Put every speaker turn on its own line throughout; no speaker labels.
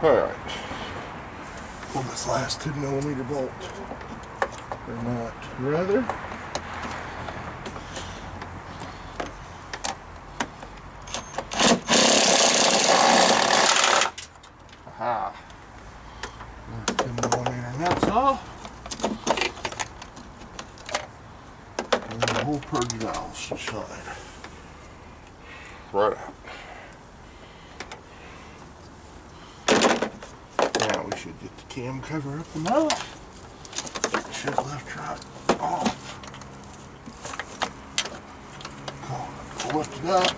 Alright. Pull this last 2mm bolt. Or not. Rather. Aha. 10mm nuts off. And the whole purge valve should slide right out. Now we should get the cam cover up enough. Should lift right off. Lift it up.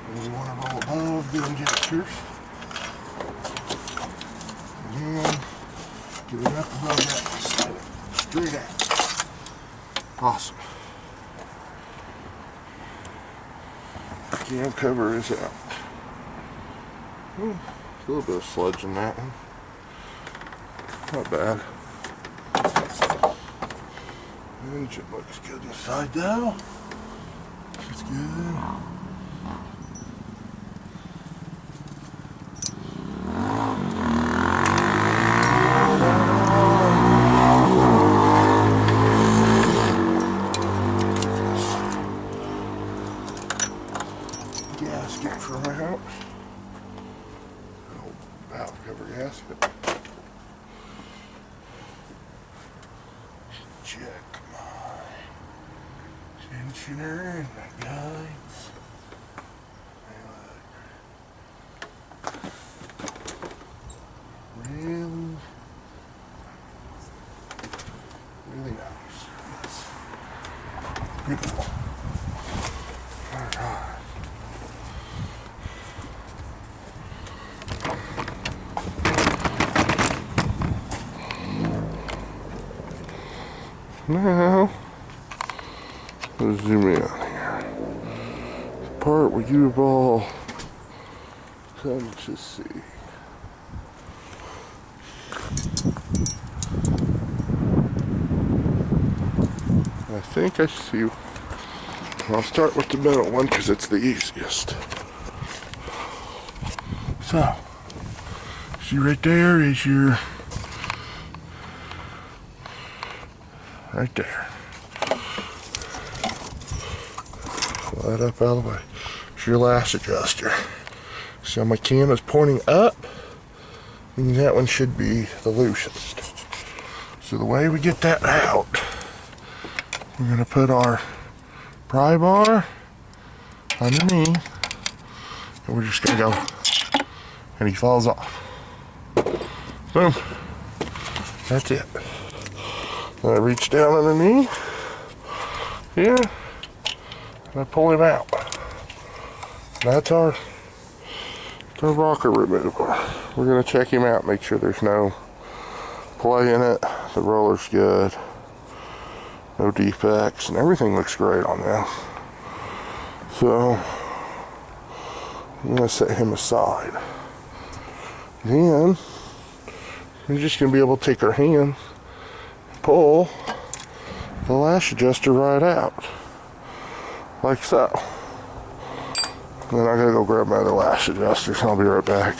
And we want to roll above the injectors. And get it up above that. Straight out. Awesome. Cam cover is out. A little bit of sludge in that one. Not bad. Engine looks good inside though. It's good. Gasket from out. Old valve cover gasket. Check my tensioner and my guides. Really, really nice. Yes. Beautiful. Alright. Now, let's zoom in here. The part where you have all come to see. I think I see. I'll start with the middle one because it's the easiest. So, see right there is your. Right there. Pull that up out of the way. It's your lash adjuster. So my cam is pointing up, means that one should be the loosest. So the way we get that out, we're going to put our pry bar underneath, and we're just going to go, and he falls off. Boom. That's it. I reach down underneath here and I pull him out. That's our rocker remover. We're going to check him out, make sure there's no play in it. The roller's good, no defects, and everything looks great on this. So I'm going to set him aside. Then we're just going to be able to take our hand, pull the lash adjuster right out, like so. And then I gotta go grab my other lash adjusters, and I'll be right back.